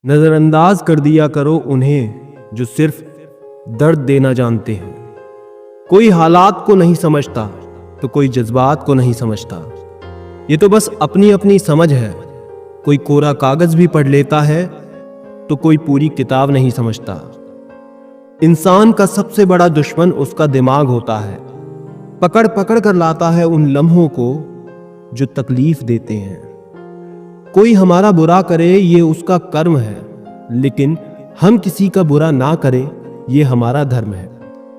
नजरअंदाज कर दिया करो उन्हें जो सिर्फ दर्द देना जानते हैं। कोई हालात को नहीं समझता तो कोई जज्बात को नहीं समझता। ये तो बस अपनी अपनी समझ है। कोई कोरा कागज भी पढ़ लेता है तो कोई पूरी किताब नहीं समझता। इंसान का सबसे बड़ा दुश्मन उसका दिमाग होता है। पकड़ पकड़ कर लाता है उन लम्हों को जो तकलीफ देते हैं। कोई हमारा बुरा करे ये उसका कर्म है, लेकिन हम किसी का बुरा ना करें ये हमारा धर्म है।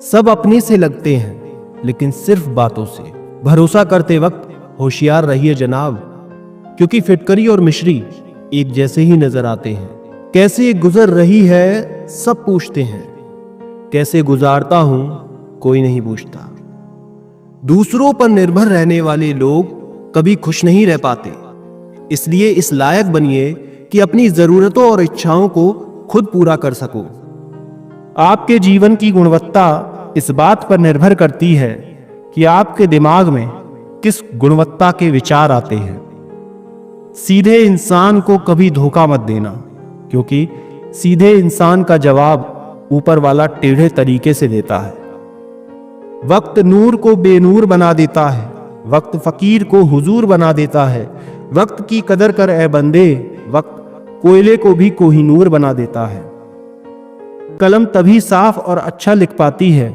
सब अपने से लगते हैं लेकिन सिर्फ बातों से। भरोसा करते वक्त होशियार रहिए जनाब, क्योंकि फिटकरी और मिश्री एक जैसे ही नजर आते हैं। कैसे गुजर रही है सब पूछते हैं, कैसे गुजारता हूं कोई नहीं पूछता। दूसरों पर निर्भर रहने वाले लोग कभी खुश नहीं रह पाते। इसलिए इस लायक बनिए कि अपनी जरूरतों और इच्छाओं को खुद पूरा कर सको। आपके जीवन की गुणवत्ता इस बात पर निर्भर करती है कि आपके दिमाग में किस गुणवत्ता के विचार आते हैं। सीधे इंसान को कभी धोखा मत देना, क्योंकि सीधे इंसान का जवाब ऊपर वाला टेढ़े तरीके से देता है। वक्त नूर को बेनूर बना देता है, वक्त फकीर को हुजूर बना देता है। वक्त की कदर कर ए बंदे, वक्त कोयले को भी कोहिनूर बना देता है। कलम तभी साफ और अच्छा लिख पाती है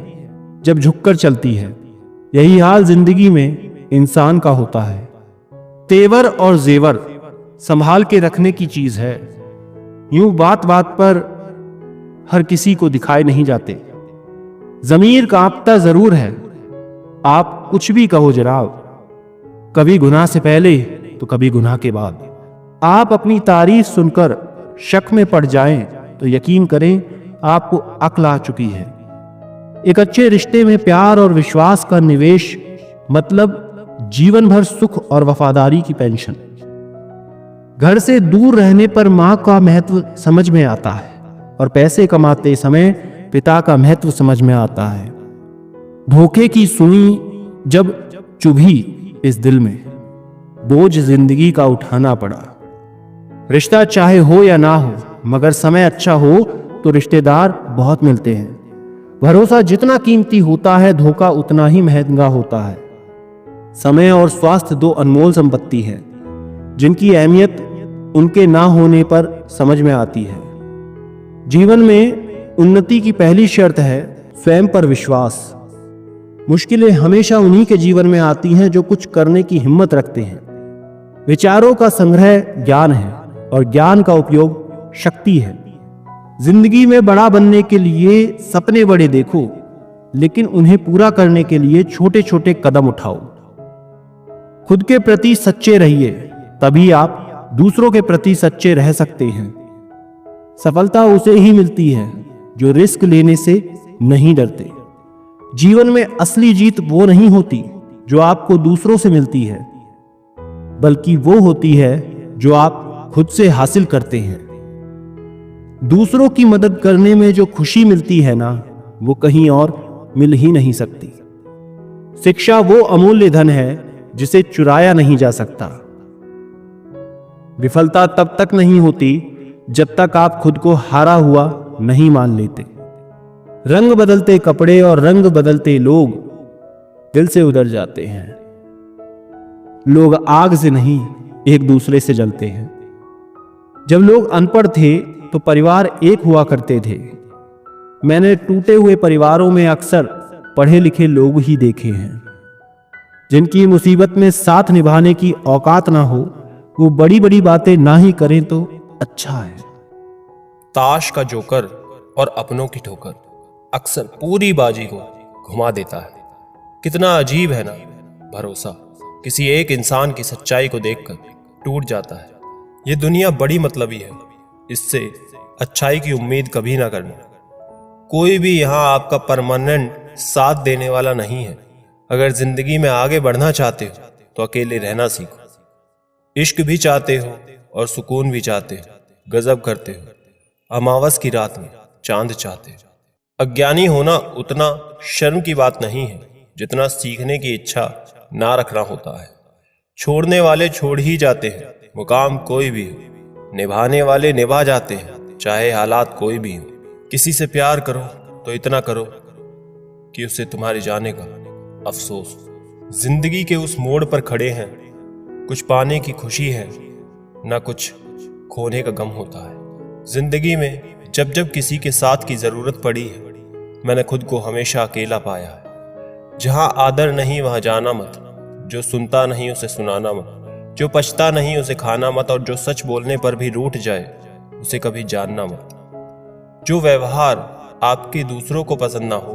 जब झुककर चलती है। यही हाल जिंदगी में इंसान का होता है। तेवर और जेवर संभाल के रखने की चीज है। यूं बात बात पर हर किसी को दिखाए नहीं जाते। जमीर कांपता जरूर है, आप कुछ भी कहो जनाब, कभी गुनाह से पहले तो कभी गुनाह के बाद। आप अपनी तारीफ सुनकर शक में पड़ जाएं तो यकीन करें आपको अक्ल आ चुकी है। एक अच्छे रिश्ते में प्यार और विश्वास का निवेश मतलब जीवन भर सुख और वफादारी की पेंशन। घर से दूर रहने पर मां का महत्व समझ में आता है और पैसे कमाते समय पिता का महत्व समझ में आता है। धोखे की सुई जब चुभी इस दिल में, बोझ जिंदगी का उठाना पड़ा। रिश्ता चाहे हो या ना हो, मगर समय अच्छा हो तो रिश्तेदार बहुत मिलते हैं। भरोसा जितना कीमती होता है, धोखा उतना ही महंगा होता है। समय और स्वास्थ्य दो अनमोल संपत्ति है जिनकी अहमियत उनके ना होने पर समझ में आती है। जीवन में उन्नति की पहली शर्त है स्वयं पर विश्वास। मुश्किलें हमेशा उन्हीं के जीवन में आती हैं जो कुछ करने की हिम्मत रखते हैं। विचारों का संग्रह ज्ञान है और ज्ञान का उपयोग शक्ति है। जिंदगी में बड़ा बनने के लिए सपने बड़े देखो, लेकिन उन्हें पूरा करने के लिए छोटे छोटे कदम उठाओ। खुद के प्रति सच्चे रहिए, तभी आप दूसरों के प्रति सच्चे रह सकते हैं। सफलता उसे ही मिलती है जो रिस्क लेने से नहीं डरते। जीवन में असली जीत वो नहीं होती जो आपको दूसरों से मिलती है, बल्कि वो होती है जो आप खुद से हासिल करते हैं। दूसरों की मदद करने में जो खुशी मिलती है ना, वो कहीं और मिल ही नहीं सकती। शिक्षा वो अमूल्य धन है जिसे चुराया नहीं जा सकता। विफलता तब तक नहीं होती जब तक आप खुद को हारा हुआ नहीं मान लेते। रंग बदलते कपड़े और रंग बदलते लोग दिल से उधर जाते हैं। लोग आग से नहीं एक दूसरे से जलते हैं। जब लोग अनपढ़ थे तो परिवार एक हुआ करते थे। मैंने टूटे हुए परिवारों में अक्सर पढ़े लिखे लोग ही देखे हैं। जिनकी मुसीबत में साथ निभाने की औकात ना हो, वो बड़ी बड़ी बातें ना ही करें तो अच्छा है। ताश का जोकर और अपनों की ठोकर अक्सर पूरी बाजी को घुमा देता है। कितना अजीब है ना, भरोसा किसी एक इंसान की सच्चाई को देखकर टूट जाता है। ये दुनिया बड़ी मतलबी है, इससे अच्छाई की उम्मीद कभी ना करना। कोई भी यहाँ आपका परमानेंट साथ देने वाला नहीं है। अगर जिंदगी में आगे बढ़ना चाहते हो तो अकेले रहना सीखो। इश्क भी चाहते हो और सुकून भी चाहते हो, गजब करते हो। अमावस की रात में चांद चाहते हो। अज्ञानी होना उतना शर्म की बात नहीं है जितना सीखने की इच्छा ना रखना होता है। छोड़ने वाले छोड़ ही जाते हैं, मुकाम कोई भी हो। निभाने वाले निभा जाते हैं, चाहे हालात कोई भी हो। किसी से प्यार करो तो इतना करो कि उसे तुम्हारे जाने का अफसोस हो। जिंदगी के उस मोड़ पर खड़े हैं, कुछ पाने की खुशी है, ना कुछ खोने का गम होता है। जिंदगी में जब जब किसी के साथ की जरूरत पड़ी है, मैंने खुद को हमेशा अकेला पाया है। जहां आदर नहीं वहां जाना मत, जो सुनता नहीं उसे सुनाना मत, जो पछता नहीं उसे खाना मत, और जो सच बोलने पर भी रूठ जाए उसे कभी जानना मत। जो व्यवहार आपके दूसरों को पसंद ना हो,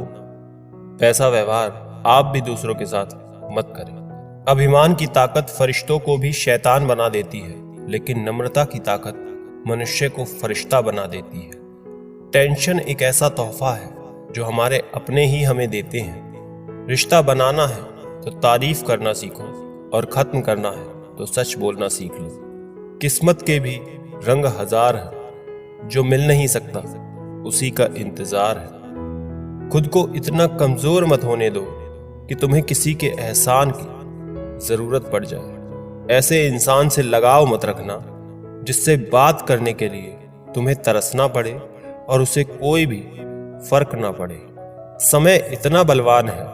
वैसा व्यवहार आप भी दूसरों के साथ मत करें। अभिमान की ताकत फरिश्तों को भी शैतान बना देती है, लेकिन नम्रता की ताकत मनुष्य को फरिश्ता बना देती है। टेंशन एक ऐसा तोहफा है जो हमारे अपने ही हमें देते हैं। रिश्ता बनाना है तो तारीफ करना सीखो, और खत्म करना है तो सच बोलना सीख लो। किस्मत के भी रंग हजार है, जो मिल नहीं सकता उसी का इंतजार है। खुद को इतना कमजोर मत होने दो कि तुम्हें किसी के एहसान की जरूरत पड़ जाए। ऐसे इंसान से लगाव मत रखना जिससे बात करने के लिए तुम्हें तरसना पड़े और उसे कोई भी फर्क ना पड़े। समय इतना बलवान है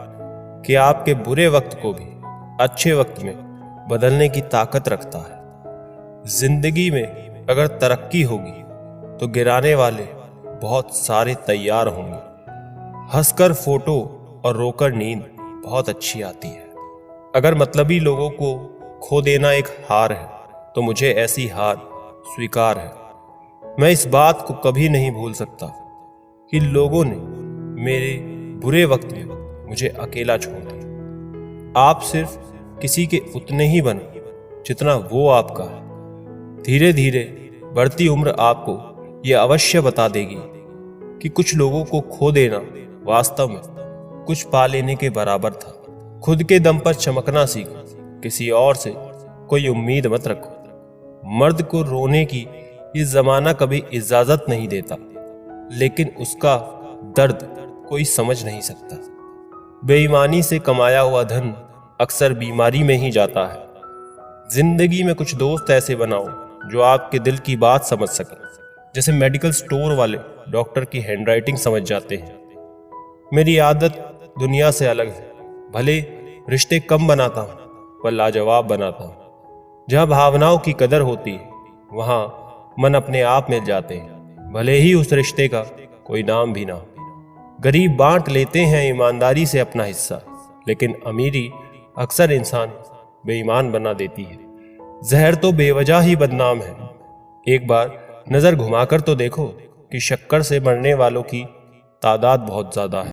कि आपके बुरे वक्त को भी अच्छे वक्त में बदलने की ताकत रखता है। जिंदगी में अगर तरक्की होगी तो गिराने वाले बहुत सारे तैयार होंगे। हंसकर फोटो और रोकर नींद बहुत अच्छी आती है। अगर मतलबी लोगों को खो देना एक हार है तो मुझे ऐसी हार स्वीकार है। मैं इस बात को कभी नहीं भूल सकता कि लोगों ने मेरे बुरे वक्त में मुझे अकेला छोड़ दिया। आप सिर्फ किसी के उतने ही बने जितना वो आपका है। धीरे धीरे बढ़ती उम्र आपको यह अवश्य बता देगी कि कुछ लोगों को खो देना वास्तव में कुछ पा लेने के बराबर था। खुद के दम पर चमकना सीखो, किसी और से कोई उम्मीद मत रखो। मर्द को रोने की ये जमाना कभी इजाजत नहीं देता, लेकिन उसका दर्द कोई समझ नहीं सकता। बेईमानी से कमाया हुआ धन अक्सर बीमारी में ही जाता है। जिंदगी में कुछ दोस्त ऐसे बनाओ जो आपके दिल की बात समझ सकें, जैसे मेडिकल स्टोर वाले डॉक्टर की हैंडराइटिंग समझ जाते हैं। मेरी आदत दुनिया से अलग है। भले रिश्ते कम बनाता हूं पर लाजवाब बनाता हूं। जहां भावनाओं की कदर होती है वहां मन अपने आप मिल जाते हैं, भले ही उस रिश्ते का कोई नाम भी ना हो। गरीब बांट लेते हैं ईमानदारी से अपना हिस्सा, लेकिन अमीरी अक्सर इंसान बेईमान बना देती है। जहर तो बेवजह ही बदनाम है। एक बार नजर घुमाकर तो देखो कि शक्कर से मरने वालों की तादाद बहुत ज्यादा है।